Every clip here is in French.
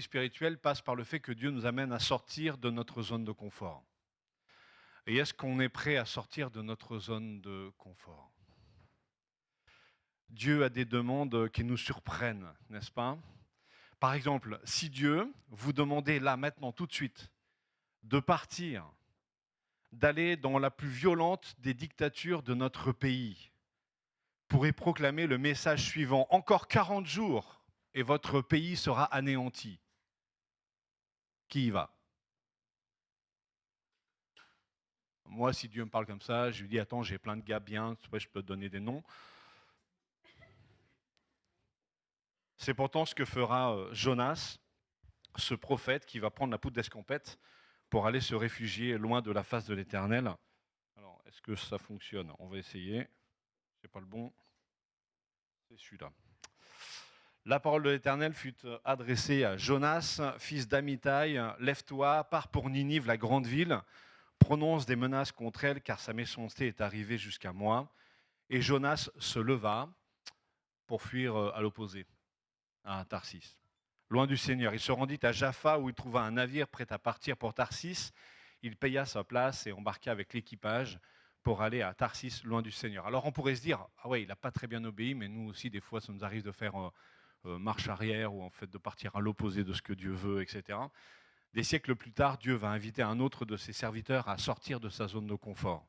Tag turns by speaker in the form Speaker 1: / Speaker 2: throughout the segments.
Speaker 1: spirituelle passe par le fait que Dieu nous amène à sortir de notre zone de confort. Et est-ce qu'on est prêt à sortir de notre zone de confort? Dieu a des demandes qui nous surprennent, n'est-ce pas? Par exemple, si Dieu vous demandait là, maintenant, tout de suite, de partir, d'aller dans la plus violente des dictatures de notre pays, pour y proclamer le message suivant: encore 40 jours et votre pays sera anéanti. Qui y va? Moi, si Dieu me parle comme ça, je lui dis: attends, j'ai plein de gars bien, je peux te donner des noms. C'est pourtant ce que fera Jonas, ce prophète qui va prendre la poudre d'escampette pour aller se réfugier loin de la face de l'Éternel. Alors, est-ce que ça fonctionne? On va essayer. C'est pas le bon. C'est celui-là. La parole de l'Éternel fut adressée à Jonas, fils d'Amittai. Lève-toi, pars pour Ninive, la grande ville. Prononce des menaces contre elle, car sa méchanceté est arrivée jusqu'à moi. Et Jonas se leva pour fuir à l'opposé, à Tarsis, loin du Seigneur. Il se rendit à Jaffa, où il trouva un navire prêt à partir pour Tarsis. Il paya sa place et embarqua avec l'équipage pour aller à Tarsis, loin du Seigneur. Alors on pourrait se dire, ah ouais, il n'a pas très bien obéi, mais nous aussi, des fois, ça nous arrive de faire marche arrière ou en fait de partir à l'opposé de ce que Dieu veut, etc. Des siècles plus tard, Dieu va inviter un autre de ses serviteurs à sortir de sa zone de confort.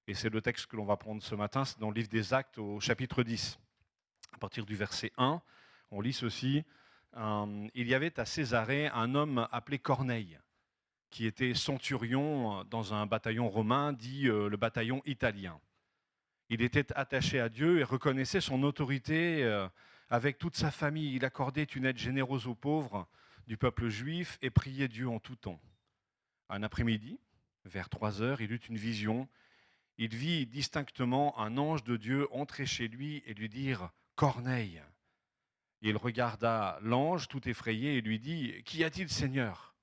Speaker 1: Et c'est le texte que l'on va prendre ce matin, c'est dans le livre des Actes au chapitre 10. À partir du verset 1, on lit ceci. Il y avait à Césarée un homme appelé Corneille, qui était centurion dans un bataillon romain, dit le bataillon italien. Il était attaché à Dieu et reconnaissait son autorité avec toute sa famille. Il accordait une aide généreuse aux pauvres du peuple juif et priait Dieu en tout temps. Un après-midi, vers 3 heures, il eut une vision. Il vit distinctement un ange de Dieu entrer chez lui et lui dire « Corneille ». Il regarda l'ange tout effrayé et lui dit « Qu'y a-t-il, Seigneur ?»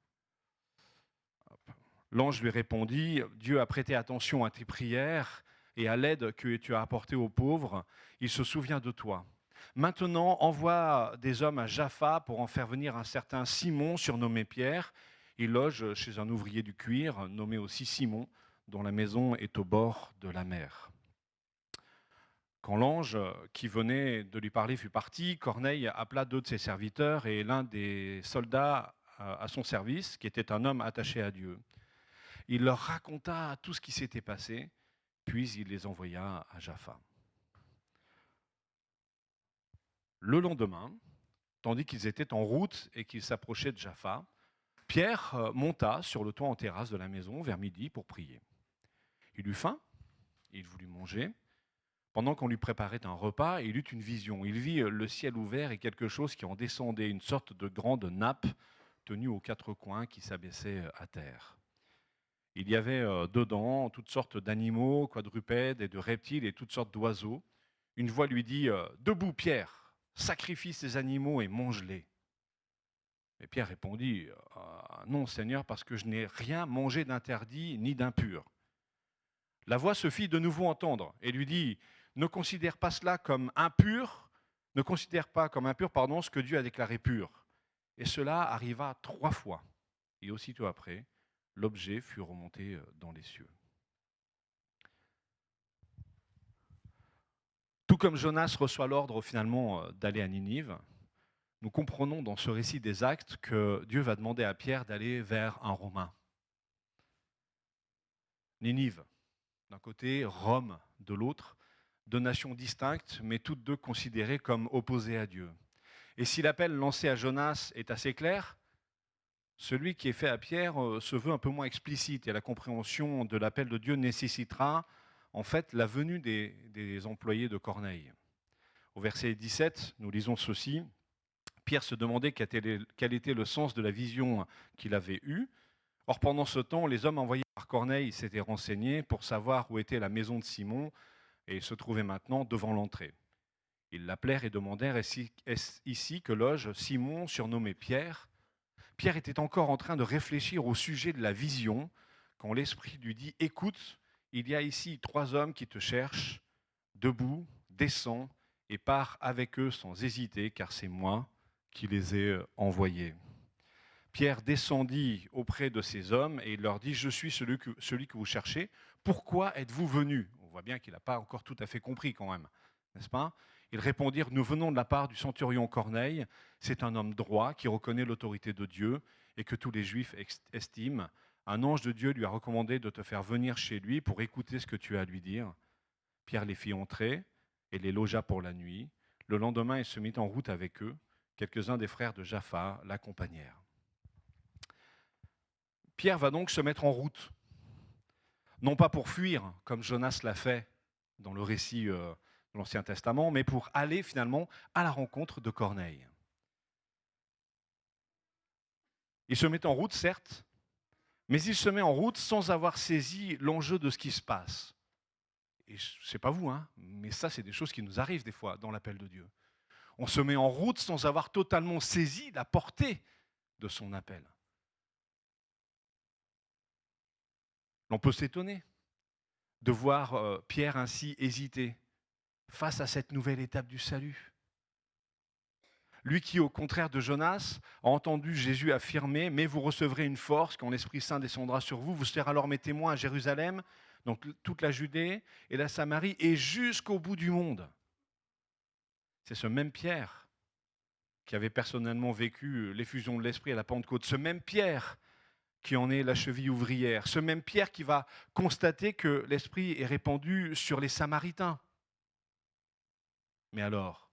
Speaker 1: L'ange lui répondit « Dieu a prêté attention à tes prières et à l'aide que tu as apportée aux pauvres. Il se souvient de toi. Maintenant, envoie des hommes à Jaffa pour en faire venir un certain Simon, surnommé Pierre. Il loge chez un ouvrier du cuir, nommé aussi Simon, dont la maison est au bord de la mer. » Quand l'ange qui venait de lui parler fut parti, Corneille appela deux de ses serviteurs et l'un des soldats à son service, qui était un homme attaché à Dieu. Il leur raconta tout ce qui s'était passé, puis il les envoya à Jaffa. Le lendemain, tandis qu'ils étaient en route et qu'ils s'approchaient de Jaffa, Pierre monta sur le toit en terrasse de la maison vers midi pour prier. Il eut faim, il voulut manger. Pendant qu'on lui préparait un repas, il eut une vision. Il vit le ciel ouvert et quelque chose qui en descendait, une sorte de grande nappe tenue aux quatre coins qui s'abaissait à terre. Il y avait dedans toutes sortes d'animaux, quadrupèdes et de reptiles et toutes sortes d'oiseaux. Une voix lui dit « Debout, Pierre, sacrifie ces animaux et mange-les. » Et Pierre répondit « Non, Seigneur, parce que je n'ai rien mangé d'interdit ni d'impur. » La voix se fit de nouveau entendre et lui dit « Ne considère pas cela comme impur, ne considère pas comme impur, ce que Dieu a déclaré pur. » Et cela arriva 3 fois. Et aussitôt après, l'objet fut remonté dans les cieux. Tout comme Jonas reçoit l'ordre finalement d'aller à Ninive, nous comprenons dans ce récit des Actes que Dieu va demander à Pierre d'aller vers un Romain. Ninive, d'un côté, Rome, de l'autre, 2 nations distinctes, mais toutes deux considérées comme opposées à Dieu. Et si l'appel lancé à Jonas est assez clair, celui qui est fait à Pierre se veut un peu moins explicite et la compréhension de l'appel de Dieu nécessitera en fait la venue des employés de Corneille. Au verset 17, nous lisons ceci. Pierre se demandait quel était le sens de la vision qu'il avait eue. Or, pendant ce temps, les hommes envoyés par Corneille s'étaient renseignés pour savoir où était la maison de Simon et il se trouvait maintenant devant l'entrée. Ils l'appelèrent et demandèrent « Est-ce ici que loge Simon, surnommé Pierre ?» Pierre était encore en train de réfléchir au sujet de la vision quand l'Esprit lui dit « Écoute, il y a ici 3 hommes qui te cherchent. Debout, descends et pars avec eux sans hésiter, car c'est moi qui les ai envoyés. » Pierre descendit auprès de ces hommes et il leur dit, je suis celui que vous cherchez. Pourquoi êtes-vous venus? On voit bien qu'il n'a pas encore tout à fait compris quand même, n'est-ce pas? Ils répondirent, nous venons de la part du centurion Corneille. C'est un homme droit qui reconnaît l'autorité de Dieu et que tous les Juifs estiment. Un ange de Dieu lui a recommandé de te faire venir chez lui pour écouter ce que tu as à lui dire. Pierre les fit entrer et les logea pour la nuit. Le lendemain, il se mit en route avec eux. Quelques-uns des frères de Jaffa l'accompagnèrent. Pierre va donc se mettre en route, non pas pour fuir, comme Jonas l'a fait dans le récit de l'Ancien Testament, mais pour aller finalement à la rencontre de Corneille. Il se met en route, certes, mais il se met en route sans avoir saisi l'enjeu de ce qui se passe. Et je ne sais pas vous, hein, mais ça, c'est des choses qui nous arrivent des fois dans l'appel de Dieu. On se met en route sans avoir totalement saisi la portée de son appel. On peut s'étonner de voir Pierre ainsi hésiter face à cette nouvelle étape du salut. Lui qui, au contraire de Jonas, a entendu Jésus affirmer « Mais vous recevrez une force quand l'Esprit Saint descendra sur vous, vous serez alors mes témoins à Jérusalem, donc toute la Judée et la Samarie, et jusqu'au bout du monde. » C'est ce même Pierre qui avait personnellement vécu l'effusion de l'Esprit à la Pentecôte, ce même Pierre qui en est la cheville ouvrière, ce même Pierre qui va constater que l'Esprit est répandu sur les Samaritains. Mais alors,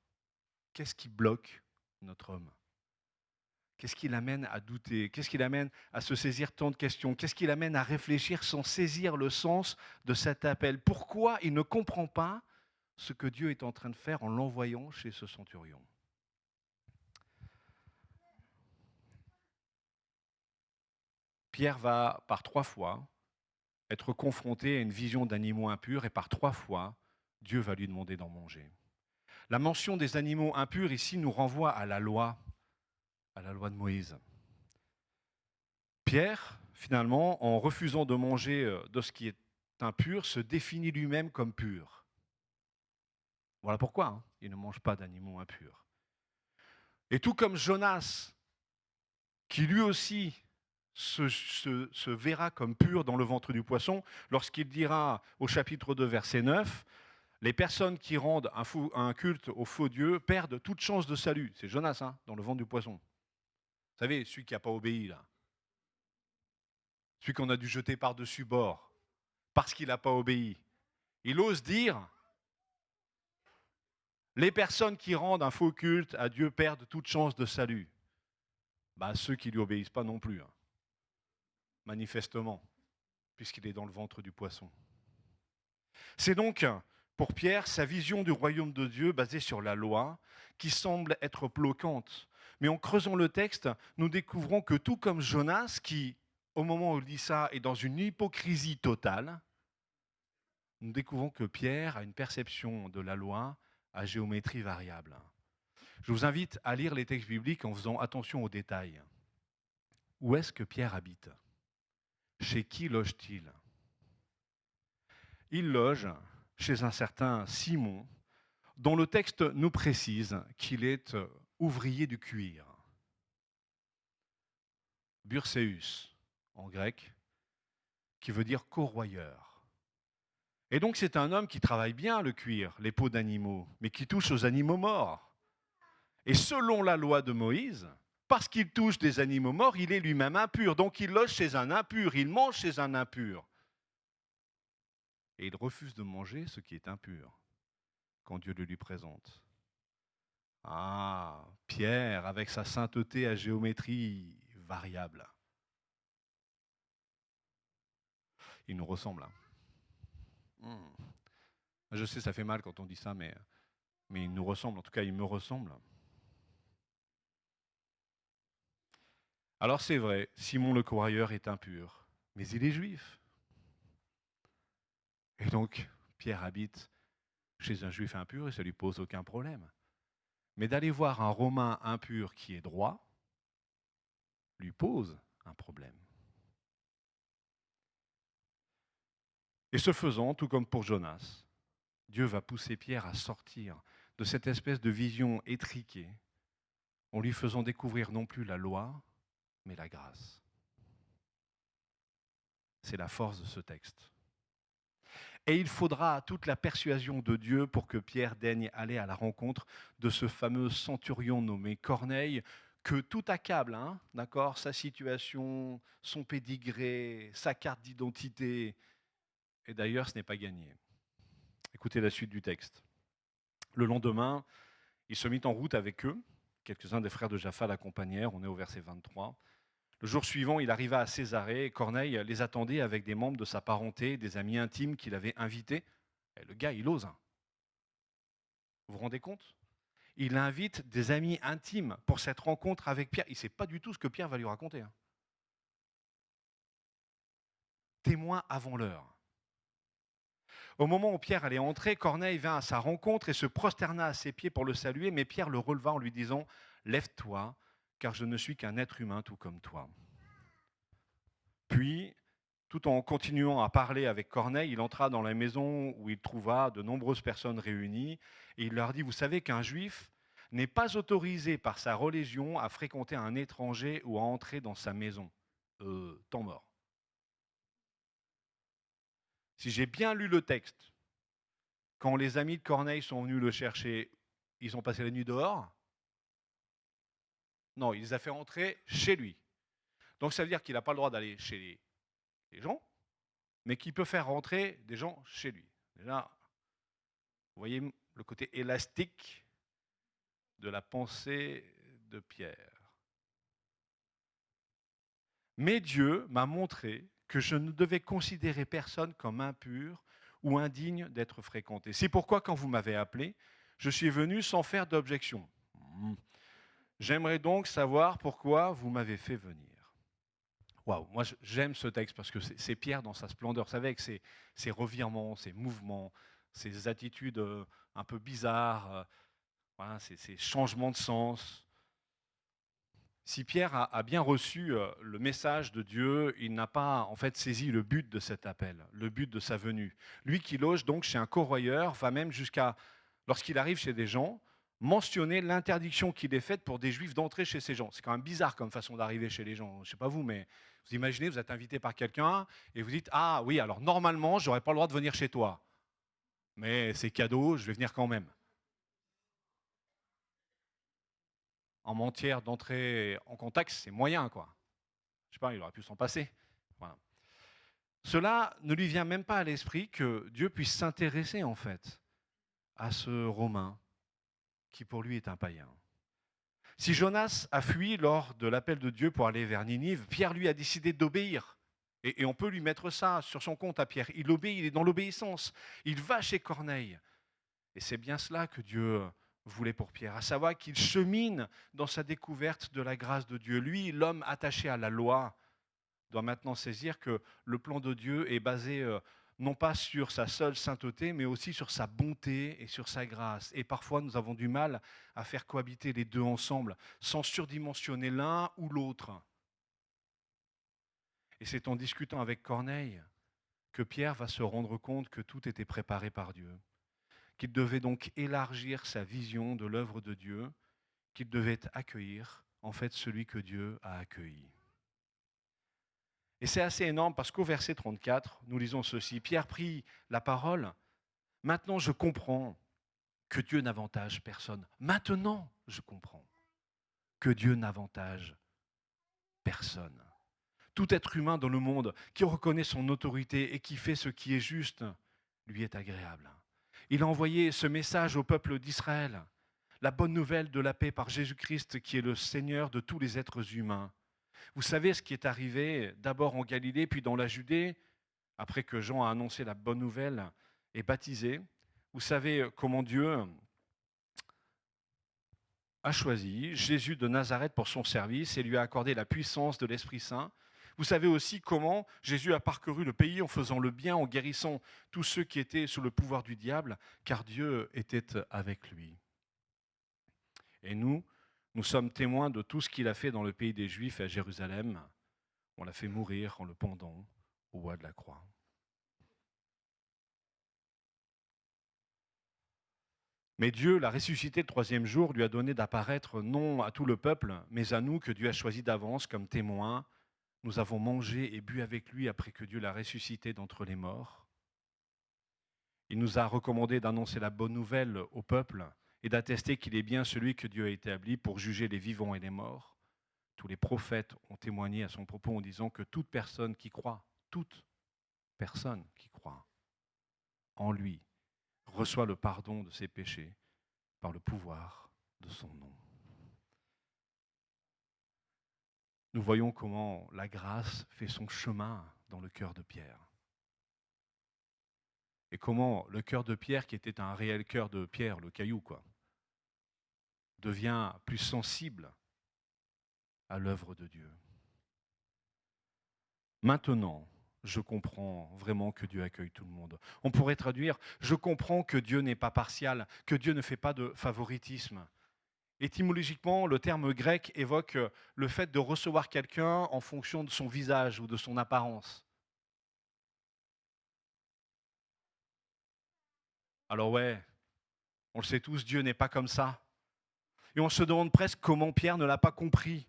Speaker 1: qu'est-ce qui bloque notre homme? Qu'est-ce qui l'amène à douter? Qu'est-ce qui l'amène à se saisir tant de questions? Qu'est-ce qui l'amène à réfléchir sans saisir le sens de cet appel? Pourquoi il ne comprend pas ce que Dieu est en train de faire en l'envoyant chez ce centurion? Pierre va, par 3 fois, être confronté à une vision d'animaux impurs et par 3 fois, Dieu va lui demander d'en manger. La mention des animaux impurs ici nous renvoie à la loi de Moïse. Pierre, finalement, en refusant de manger de ce qui est impur, se définit lui-même comme pur. Voilà pourquoi il ne mange pas d'animaux impurs. Et tout comme Jonas, qui lui aussi se verra comme pur dans le ventre du poisson, lorsqu'il dira au chapitre 2, verset 9, « Les personnes qui rendent un culte au faux Dieu perdent toute chance de salut. » C'est Jonas, dans le ventre du poisson. Vous savez, celui qui n'a pas obéi, là. Celui qu'on a dû jeter par-dessus bord, parce qu'il n'a pas obéi. Il ose dire, les personnes qui rendent un faux culte à Dieu perdent toute chance de salut. Ceux qui ne lui obéissent pas non plus, manifestement, puisqu'il est dans le ventre du poisson. C'est donc, pour Pierre, sa vision du royaume de Dieu basée sur la loi, qui semble être bloquante. Mais en creusant le texte, nous découvrons que tout comme Jonas, qui, au moment où il dit ça, est dans une hypocrisie totale, nous découvrons que Pierre a une perception de la loi à géométrie variable. Je vous invite à lire les textes bibliques en faisant attention aux détails. Où est-ce que Pierre habite? Chez qui loge-t-il? Il loge chez un certain Simon, dont le texte nous précise qu'il est ouvrier du cuir. Burseus, en grec, qui veut dire corroyeur. Et donc c'est un homme qui travaille bien le cuir, les peaux d'animaux, mais qui touche aux animaux morts. Et selon la loi de Moïse, parce qu'il touche des animaux morts, il est lui-même impur. Donc il loge chez un impur, il mange chez un impur. Et il refuse de manger ce qui est impur quand Dieu le lui présente. Ah, Pierre, avec sa sainteté à géométrie variable. Il nous ressemble. Je sais, ça fait mal quand on dit ça, mais il nous ressemble. En tout cas, il me ressemble. Alors c'est vrai, Simon le courrier est impur, mais il est juif. Et donc, Pierre habite chez un juif impur et ça ne lui pose aucun problème. Mais d'aller voir un Romain impur qui est droit lui pose un problème. Et ce faisant, tout comme pour Jonas, Dieu va pousser Pierre à sortir de cette espèce de vision étriquée en lui faisant découvrir non plus la loi, mais la grâce. C'est la force de ce texte. Et il faudra toute la persuasion de Dieu pour que Pierre daigne aller à la rencontre de ce fameux centurion nommé Corneille, que tout accable, hein, d'accord, sa situation, son pédigré, sa carte d'identité. Et d'ailleurs, ce n'est pas gagné. Écoutez la suite du texte. Le lendemain, il se mit en route avec eux. Quelques-uns des frères de Jaffa l'accompagnèrent. On est au verset 23. Le jour suivant, il arriva à Césarée et Corneille les attendait avec des membres de sa parenté, des amis intimes qu'il avait invités. Et le gars, il ose. Hein. Vous vous rendez compte? Il invite des amis intimes pour cette rencontre avec Pierre. Il ne sait pas du tout ce que Pierre va lui raconter. Hein. Témoin avant l'heure. Au moment où Pierre allait entrer, Corneille vint à sa rencontre et se prosterna à ses pieds pour le saluer, mais Pierre le releva en lui disant « Lève-toi, car je ne suis qu'un être humain tout comme toi. » Puis, tout en continuant à parler avec Corneille, il entra dans la maison où il trouva de nombreuses personnes réunies et il leur dit « Vous savez qu'un juif n'est pas autorisé par sa religion à fréquenter un étranger ou à entrer dans sa maison. » Temps mort. Si j'ai bien lu le texte, quand les amis de Corneille sont venus le chercher, ils ont passé la nuit dehors? Non, il les a fait entrer chez lui. Donc ça veut dire qu'il n'a pas le droit d'aller chez les gens, mais qu'il peut faire rentrer des gens chez lui. Déjà, vous voyez le côté élastique de la pensée de Pierre. Mais Dieu m'a montré que je ne devais considérer personne comme impur ou indigne d'être fréquenté. C'est pourquoi, quand vous m'avez appelé, je suis venu sans faire d'objection. J'aimerais donc savoir pourquoi vous m'avez fait venir. Waouh, moi j'aime ce texte parce que c'est Pierre dans sa splendeur. Vous savez, avec ses revirements, ses mouvements, ses attitudes un peu bizarres, voilà, ces changements de sens. Si Pierre a bien reçu le message de Dieu, il n'a pas en fait saisi le but de cet appel, le but de sa venue. Lui qui loge donc chez un corroyeur va même jusqu'à, lorsqu'il arrive chez des gens, mentionner l'interdiction qu'il est faite pour des juifs d'entrer chez ces gens. C'est quand même bizarre comme façon d'arriver chez les gens. Je ne sais pas vous, mais vous imaginez, vous êtes invité par quelqu'un et vous dites « Ah oui, alors normalement, je n'aurais pas le droit de venir chez toi. Mais c'est cadeau, je vais venir quand même. » En matière d'entrée en contact, c'est moyen, quoi. Je sais pas, il aurait pu s'en passer. Voilà. Cela ne lui vient même pas à l'esprit que Dieu puisse s'intéresser, en fait, à ce Romain qui, pour lui, est un païen. Si Jonas a fui lors de l'appel de Dieu pour aller vers Ninive, Pierre, lui, a décidé d'obéir. Et on peut lui mettre ça sur son compte à Pierre. Il obéit, il est dans l'obéissance. Il va chez Corneille. Et c'est bien cela que Dieu voulait pour Pierre, à savoir qu'il chemine dans sa découverte de la grâce de Dieu. Lui, l'homme attaché à la loi, doit maintenant saisir que le plan de Dieu est basé non pas sur sa seule sainteté, mais aussi sur sa bonté et sur sa grâce. Et parfois, nous avons du mal à faire cohabiter les deux ensemble, sans surdimensionner l'un ou l'autre. Et c'est en discutant avec Corneille que Pierre va se rendre compte que tout était préparé par Dieu, qu'il devait donc élargir sa vision de l'œuvre de Dieu, qu'il devait accueillir, en fait, celui que Dieu a accueilli. Et c'est assez énorme parce qu'au verset 34, nous lisons ceci. Pierre prit la parole. Maintenant, je comprends que Dieu n'avantage personne. Maintenant, je comprends que Dieu n'avantage personne. Tout être humain dans le monde qui reconnaît son autorité et qui fait ce qui est juste, lui est agréable. Il a envoyé ce message au peuple d'Israël, la bonne nouvelle de la paix par Jésus-Christ qui est le Seigneur de tous les êtres humains. Vous savez ce qui est arrivé d'abord en Galilée, puis dans la Judée, après que Jean a annoncé la bonne nouvelle et baptisé. Vous savez comment Dieu a choisi Jésus de Nazareth pour son service et lui a accordé la puissance de l'Esprit Saint. Vous savez aussi comment Jésus a parcouru le pays en faisant le bien, en guérissant tous ceux qui étaient sous le pouvoir du diable, car Dieu était avec lui. Et nous sommes témoins de tout ce qu'il a fait dans le pays des Juifs et à Jérusalem. On l'a fait mourir en le pendant au bois de la croix. Mais Dieu l'a ressuscité le troisième jour, lui a donné d'apparaître non à tout le peuple, mais à nous que Dieu a choisis d'avance comme témoins. Nous avons mangé et bu avec lui après que Dieu l'a ressuscité d'entre les morts. Il nous a recommandé d'annoncer la bonne nouvelle au peuple et d'attester qu'il est bien celui que Dieu a établi pour juger les vivants et les morts. Tous les prophètes ont témoigné à son propos en disant que toute personne qui croit en lui reçoit le pardon de ses péchés par le pouvoir de son nom. Nous voyons comment la grâce fait son chemin dans le cœur de Pierre. Et comment le cœur de Pierre, qui était un réel cœur de pierre, le caillou, devient plus sensible à l'œuvre de Dieu. Maintenant, je comprends vraiment que Dieu accueille tout le monde. On pourrait traduire, je comprends que Dieu n'est pas partial, que Dieu ne fait pas de favoritisme. Étymologiquement, le terme grec évoque le fait de recevoir quelqu'un en fonction de son visage ou de son apparence. Alors ouais, on le sait tous, Dieu n'est pas comme ça. Et on se demande presque comment Pierre ne l'a pas compris.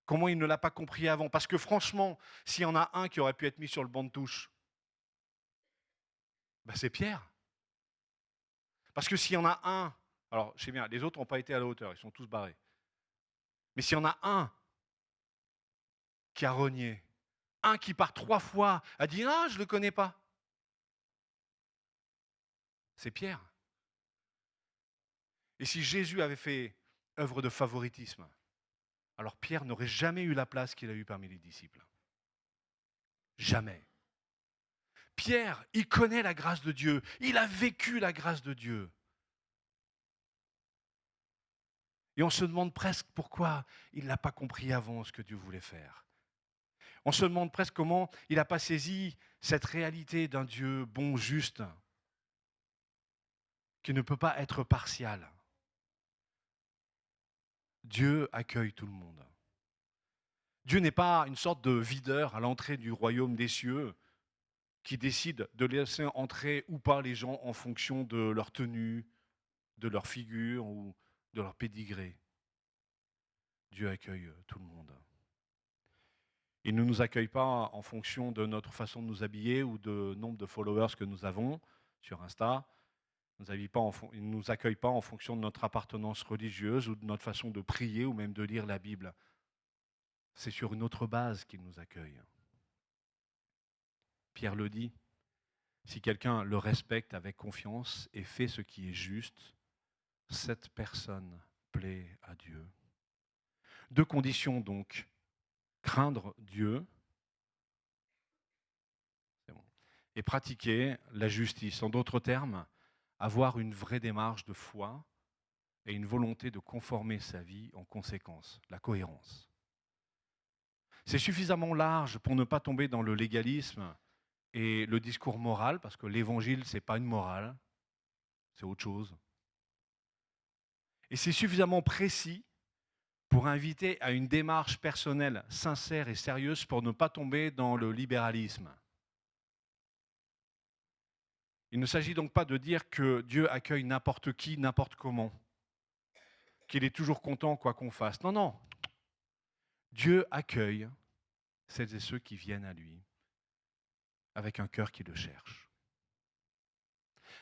Speaker 1: Comment il ne l'a pas compris avant. Parce que franchement, s'il y en a un qui aurait pu être mis sur le banc de touche, ben c'est Pierre. Parce que s'il y en a un, alors je sais bien, les autres n'ont pas été à la hauteur, ils sont tous barrés. Mais s'il y en a un qui a renié, un qui par 3 fois a dit ah, je ne le connais pas, c'est Pierre. Et si Jésus avait fait œuvre de favoritisme, alors Pierre n'aurait jamais eu la place qu'il a eue parmi les disciples. Jamais. Pierre, il connaît la grâce de Dieu, il a vécu la grâce de Dieu. Et on se demande presque pourquoi il n'a pas compris avant ce que Dieu voulait faire. On se demande presque comment il n'a pas saisi cette réalité d'un Dieu bon, juste, qui ne peut pas être partial. Dieu accueille tout le monde. Dieu n'est pas une sorte de videur à l'entrée du royaume des cieux qui décide de laisser entrer ou pas les gens en fonction de leur tenue, de leur figure ou de leur pédigré. Dieu accueille tout le monde. Il ne nous accueille pas en fonction de notre façon de nous habiller ou de nombre de followers que nous avons sur Insta. Il ne nous accueille pas en fonction de notre appartenance religieuse ou de notre façon de prier ou même de lire la Bible. C'est sur une autre base qu'il nous accueille. Pierre le dit, si quelqu'un le respecte avec confiance et fait ce qui est juste, cette personne plaît à Dieu. 2 conditions donc, craindre Dieu et pratiquer la justice. En d'autres termes, avoir une vraie démarche de foi et une volonté de conformer sa vie en conséquence, la cohérence. C'est suffisamment large pour ne pas tomber dans le légalisme et le discours moral, parce que l'évangile, ce n'est pas une morale, c'est autre chose. Et c'est suffisamment précis pour inviter à une démarche personnelle sincère et sérieuse pour ne pas tomber dans le libéralisme. Il ne s'agit donc pas de dire que Dieu accueille n'importe qui, n'importe comment, qu'il est toujours content quoi qu'on fasse. Non, non. Dieu accueille celles et ceux qui viennent à lui avec un cœur qui le cherche,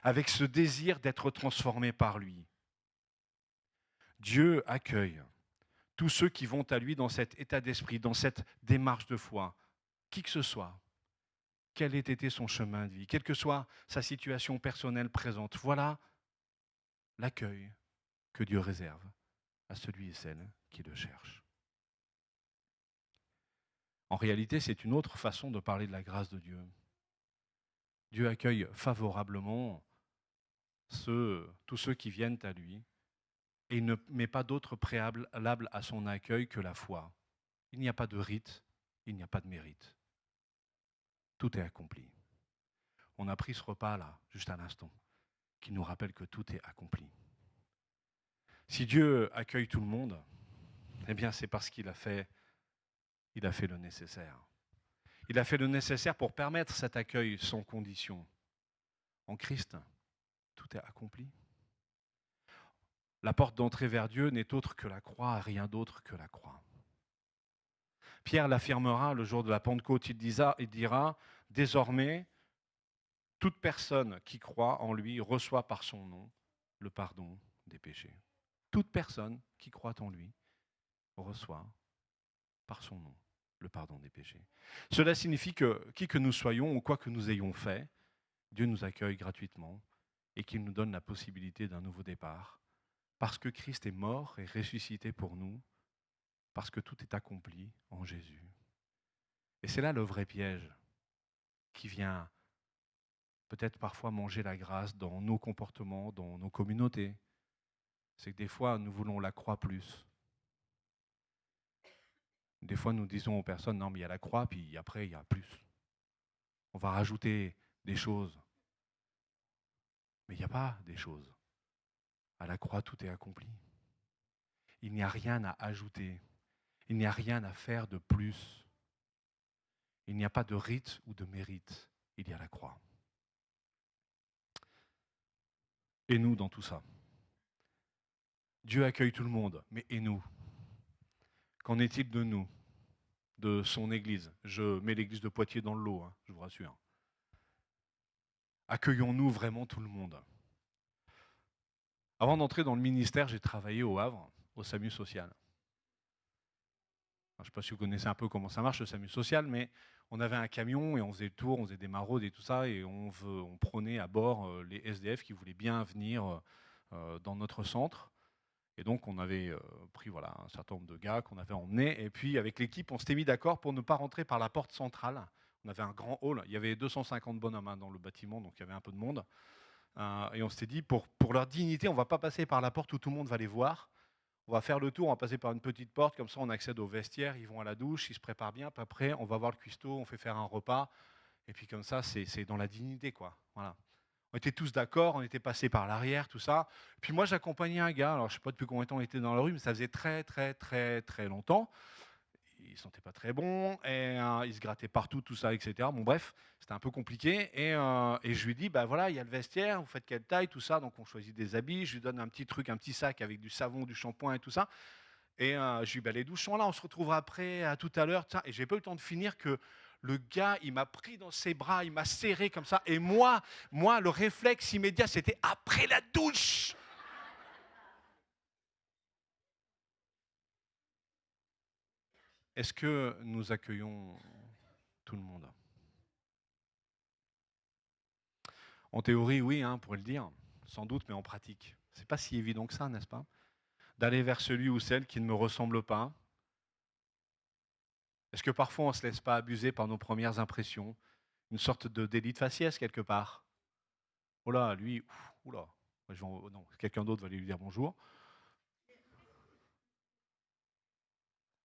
Speaker 1: avec ce désir d'être transformé par lui. Dieu accueille tous ceux qui vont à lui dans cet état d'esprit, dans cette démarche de foi, qui que ce soit, quel ait été son chemin de vie, quelle que soit sa situation personnelle présente. Voilà l'accueil que Dieu réserve à celui et celle qui le cherchent. En réalité, c'est une autre façon de parler de la grâce de Dieu. Dieu accueille favorablement tous ceux qui viennent à lui et il ne met pas d'autre préalable à son accueil que la foi. Il n'y a pas de rite, il n'y a pas de mérite. Tout est accompli. On a pris ce repas-là, juste à l'instant, qui nous rappelle que tout est accompli. Si Dieu accueille tout le monde, eh bien c'est parce qu'il a fait le nécessaire. Il a fait le nécessaire pour permettre cet accueil sans condition. En Christ, tout est accompli. La porte d'entrée vers Dieu n'est autre que la croix, rien d'autre que la croix. Pierre l'affirmera le jour de la Pentecôte, il dira, désormais, toute personne qui croit en lui reçoit par son nom le pardon des péchés. Toute personne qui croit en lui reçoit par son nom le pardon des péchés. Cela signifie que qui que nous soyons ou quoi que nous ayons fait, Dieu nous accueille gratuitement et qu'il nous donne la possibilité d'un nouveau départ, parce que Christ est mort et ressuscité pour nous, parce que tout est accompli en Jésus. Et c'est là le vrai piège qui vient peut-être parfois manger la grâce dans nos comportements, dans nos communautés. C'est que des fois, nous voulons la croix plus. Des fois, nous disons aux personnes, non, mais il y a la croix, puis après, il y a plus. On va rajouter des choses. Mais il n'y a pas des choses. À la croix, tout est accompli. Il n'y a rien à ajouter. Il n'y a rien à faire de plus. Il n'y a pas de rite ou de mérite. Il y a la croix. Et nous dans tout ça? Dieu accueille tout le monde, mais et nous? Qu'en est-il de nous, de son Église? Je mets l'Église de Poitiers dans le lot, hein, je vous rassure. Accueillons-nous vraiment tout le monde? Avant d'entrer dans le ministère, j'ai travaillé au Havre, au SAMU social. Je ne sais pas si vous connaissez un peu comment ça marche, le SAMU social, mais on avait un camion et on faisait le tour, on faisait des maraudes et tout ça, et on prenait à bord les SDF qui voulaient bien venir dans notre centre. Et donc, on avait pris voilà, un certain nombre de gars qu'on avait emmenés. Et puis, avec l'équipe, on s'était mis d'accord pour ne pas rentrer par la porte centrale. On avait un grand hall. Il y avait 250 bonhommes dans le bâtiment, donc il y avait un peu de monde. Et on s'était dit, pour leur dignité, on ne va pas passer par la porte où tout le monde va les voir. On va faire le tour, on va passer par une petite porte, comme ça on accède au vestiaire, ils vont à la douche, ils se préparent bien, puis après on va voir le cuistot, on fait faire un repas, et puis comme ça c'est dans la dignité, quoi. Voilà. On était tous d'accord, on était passés par l'arrière, tout ça. Puis moi j'accompagnais un gars, alors je ne sais pas depuis combien de temps on était dans la rue, mais ça faisait très très très très longtemps. Il ne sentait pas très bon, et il se grattait partout, tout ça, etc. Bon bref, c'était un peu compliqué, et je lui dis, bah voilà, il y a le vestiaire, vous faites quelle taille, tout ça, donc on choisit des habits, je lui donne un petit truc, un petit sac avec du savon, du shampoing et tout ça. Et je lui dis, bah, les douches sont là, on se retrouvera après, à tout à l'heure. Et j'ai pas eu le temps de finir que le gars, il m'a pris dans ses bras, il m'a serré comme ça. Et moi, le réflexe immédiat, c'était après la douche. Est-ce que nous accueillons tout le monde? En théorie, oui, hein, on pourrait le dire, sans doute, mais en pratique, c'est pas si évident que ça, n'est-ce pas? D'aller vers celui ou celle qui ne me ressemble pas. Est-ce que parfois on ne se laisse pas abuser par nos premières impressions? Une sorte de délit de faciès quelque part. Oh là, lui, oula, non, quelqu'un d'autre va aller lui dire bonjour.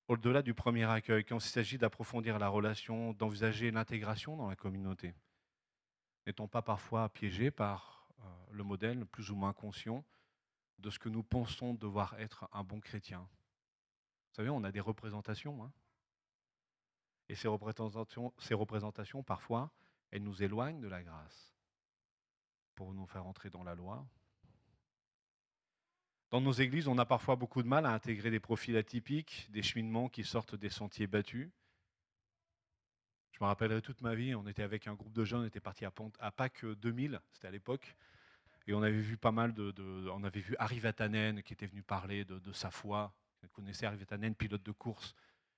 Speaker 1: Au-delà du premier accueil, quand il s'agit d'approfondir la relation, d'envisager l'intégration dans la communauté, n'est-on pas parfois piégé par le modèle plus ou moins conscient de ce que nous pensons devoir être un bon chrétien? Vous savez, on a des représentations, hein, et ces représentations, parfois, elles nous éloignent de la grâce pour nous faire entrer dans la loi. Dans nos églises, on a parfois beaucoup de mal à intégrer des profils atypiques, des cheminements qui sortent des sentiers battus. Je me rappellerai toute ma vie, on était avec un groupe de jeunes, on était parti à Pâques 2000, c'était à l'époque, et on avait vu pas mal on avait vu Harry Vatanen qui était venu parler de sa foi. Vous connaissez Harry Vatanen, pilote de course.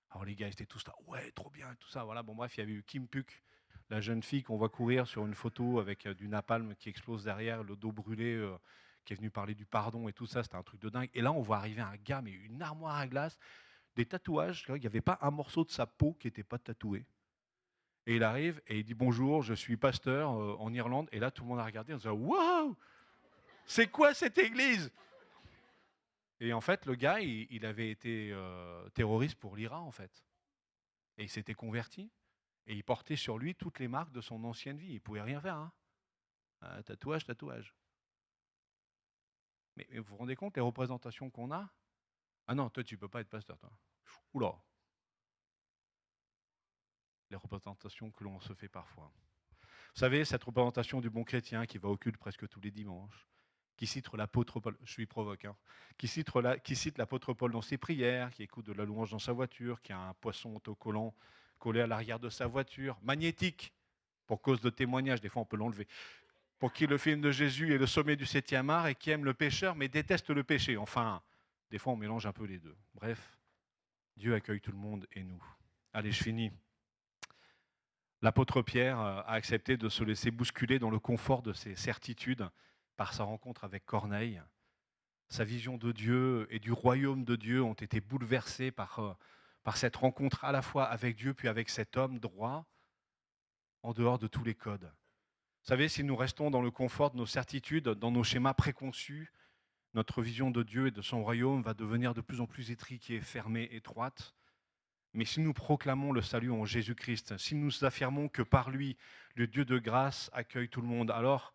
Speaker 1: Alors les gars, ils étaient tous là, ouais, trop bien, et tout ça. Voilà, bon bref, il y avait eu Kim Puck, la jeune fille qu'on voit courir sur une photo avec du napalm qui explose derrière, le dos brûlé, qui est venu parler du pardon et tout ça, c'était un truc de dingue. Et là, on voit arriver un gars, mais une armoire à glace, des tatouages, il n'y avait pas un morceau de sa peau qui n'était pas tatoué. Et il arrive et il dit bonjour, je suis pasteur en Irlande. Et là, tout le monde a regardé en disant waouh, c'est quoi cette église? Et en fait, le gars, il avait été terroriste pour l'IRA, en fait. Et il s'était converti. Et il portait sur lui toutes les marques de son ancienne vie. Il ne pouvait rien faire. Hein. Tatouage, tatouage. Mais vous vous rendez compte les représentations qu'on a? Ah non, toi, tu ne peux pas être pasteur, toi. Oula. Les représentations que l'on se fait parfois. Vous savez, cette représentation du bon chrétien qui va au culte presque tous les dimanches, qui cite l'apôtre Paul, je lui provoque, hein, qui cite l'apôtre Paul dans ses prières, qui écoute de la louange dans sa voiture, qui a un poisson autocollant collé à l'arrière de sa voiture, magnétique, pour cause de témoignage, des fois on peut l'enlever, pour qui le film de Jésus est le sommet du 7e art et qui aime le pécheur mais déteste le péché. Enfin, des fois on mélange un peu les deux. Bref, Dieu accueille tout le monde et nous. Allez, je finis. L'apôtre Pierre a accepté de se laisser bousculer dans le confort de ses certitudes par sa rencontre avec Corneille. Sa vision de Dieu et du royaume de Dieu ont été bouleversées par cette rencontre à la fois avec Dieu puis avec cet homme droit en dehors de tous les codes. Vous savez, si nous restons dans le confort de nos certitudes, dans nos schémas préconçus, notre vision de Dieu et de son royaume va devenir de plus en plus étriquée, fermée, étroite. Mais si nous proclamons le salut en Jésus-Christ, si nous affirmons que par lui, le Dieu de grâce accueille tout le monde, alors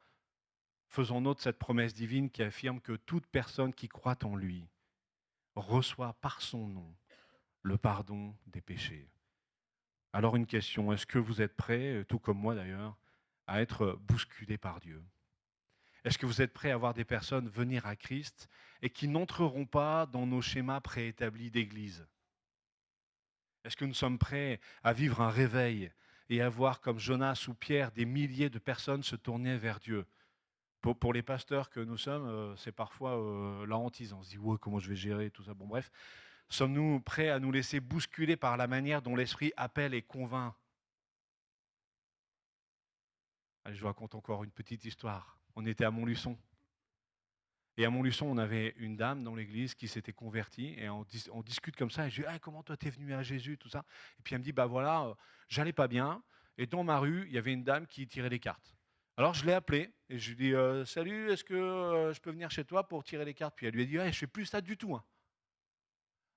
Speaker 1: faisons nôtre cette promesse divine qui affirme que toute personne qui croit en lui reçoit par son nom le pardon des péchés. Alors une question, est-ce que vous êtes prêts, tout comme moi d'ailleurs, à être bousculés par Dieu ? Est-ce que vous êtes prêts à voir des personnes venir à Christ et qui n'entreront pas dans nos schémas préétablis d'Église ? Est-ce que nous sommes prêts à vivre un réveil et à voir comme Jonas ou Pierre des milliers de personnes se tourner vers Dieu ? Pour les pasteurs que nous sommes, c'est parfois la hantise. On se dit ouais, comment je vais gérer tout ça. Bon bref, sommes-nous prêts à nous laisser bousculer par la manière dont l'Esprit appelle et convainc ? Allez, je vous raconte encore une petite histoire. On était à Montluçon. Et à Montluçon, on avait une dame dans l'église qui s'était convertie et on discute comme ça. Et je dis, ah, comment toi t'es venu à Jésus, tout ça. Et puis elle me dit, bah voilà, j'allais pas bien. Et dans ma rue, il y avait une dame qui tirait les cartes. Alors je l'ai appelée et je lui ai dit, salut, est-ce que je peux venir chez toi pour tirer les cartes ? Puis elle lui a dit, ouais, je fais plus ça du tout, hein.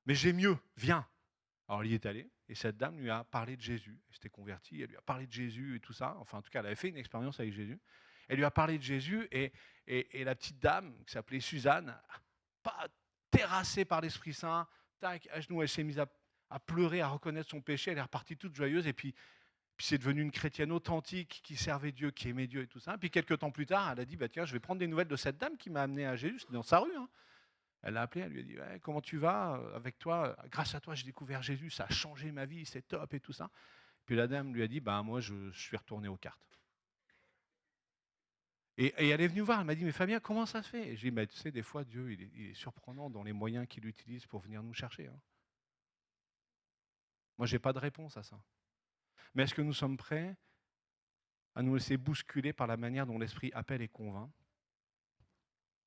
Speaker 1: Mais j'ai mieux, viens. Alors il y est allé et cette dame lui a parlé de Jésus. Elle s'était convertie, elle lui a parlé de Jésus et tout ça. Enfin, en tout cas, elle avait fait une expérience avec Jésus. Elle lui a parlé de Jésus et la petite dame, qui s'appelait Suzanne, pas terrassée par l'Esprit Saint, tac, à genoux, elle s'est mise à pleurer, à reconnaître son péché. Elle est repartie toute joyeuse et puis c'est devenu une chrétienne authentique qui servait Dieu, qui aimait Dieu et tout ça. Puis quelques temps plus tard, elle a dit, bah, tiens, je vais prendre des nouvelles de cette dame qui m'a amené à Jésus. C'était dans sa rue, hein. Elle l'a appelé, elle lui a dit, ouais, comment tu vas avec toi? Grâce à toi, j'ai découvert Jésus, ça a changé ma vie, c'est top et tout ça. Puis la dame lui a dit, bah, moi, je suis retourné aux cartes. Et elle est venue voir, elle m'a dit, mais Fabien, comment ça se fait? Et j'ai dit, bah, tu sais, des fois, Dieu, il est surprenant dans les moyens qu'il utilise pour venir nous chercher, hein. Moi, je n'ai pas de réponse à ça. Mais est-ce que nous sommes prêts à nous laisser bousculer par la manière dont l'Esprit appelle et convainc?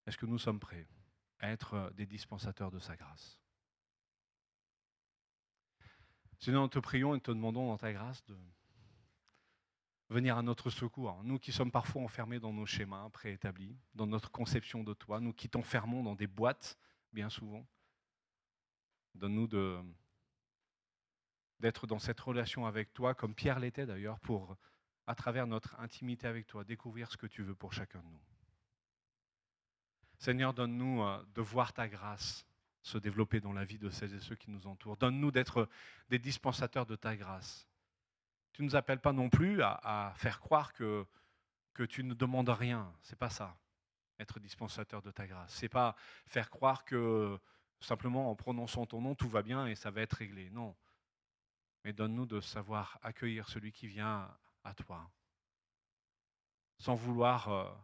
Speaker 1: Est-ce que nous sommes prêts à être des dispensateurs de sa grâce? Seigneur, nous te prions et te demandons dans ta grâce de venir à notre secours. Nous qui sommes parfois enfermés dans nos schémas préétablis, dans notre conception de toi, nous qui t'enfermons dans des boîtes, bien souvent. Donne-nous d'être dans cette relation avec toi, comme Pierre l'était d'ailleurs, pour, à travers notre intimité avec toi, découvrir ce que tu veux pour chacun de nous. Seigneur, donne-nous de voir ta grâce se développer dans la vie de celles et ceux qui nous entourent. Donne-nous d'être des dispensateurs de ta grâce. Tu ne nous appelles pas non plus à faire croire que tu ne demandes rien. C'est pas ça, être dispensateur de ta grâce. C'est pas faire croire que simplement en prononçant ton nom, tout va bien et ça va être réglé. Non. Mais donne-nous de savoir accueillir celui qui vient à toi, sans vouloir,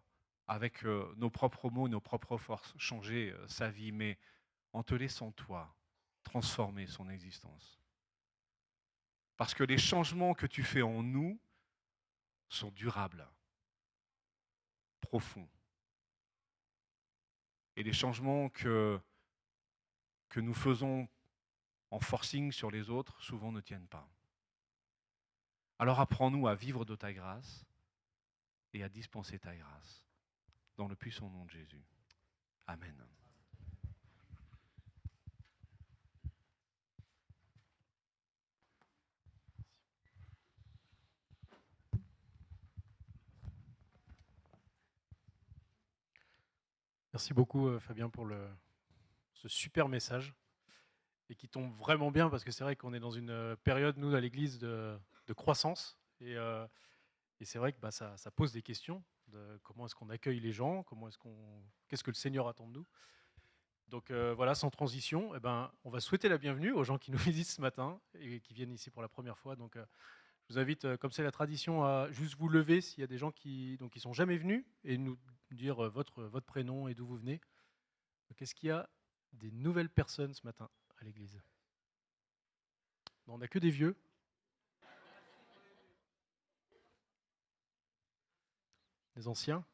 Speaker 1: avec nos propres mots, nos propres forces, changer sa vie, mais en te laissant toi transformer son existence. Parce que les changements que tu fais en nous sont durables, profonds. Et les changements que nous faisons en forcing sur les autres, souvent ne tiennent pas. Alors apprends-nous à vivre de ta grâce et à dispenser ta grâce. Dans le puissant nom de Jésus. Amen.
Speaker 2: Merci beaucoup Fabien pour ce super message et qui tombe vraiment bien parce que c'est vrai qu'on est dans une période, nous, à l'Église, de croissance et c'est vrai que ça pose des questions de comment est-ce qu'on accueille les gens, qu'est-ce que le Seigneur attend de nous. Donc voilà, sans transition, on va souhaiter la bienvenue aux gens qui nous visitent ce matin et qui viennent ici pour la première fois. Donc je vous invite, comme c'est la tradition, à juste vous lever s'il y a des gens qui ne sont jamais venus et nous dire votre prénom et d'où vous venez. Donc, est-ce qu'il y a des nouvelles personnes ce matin à l'église? Non, on n'a que des vieux. Des anciens.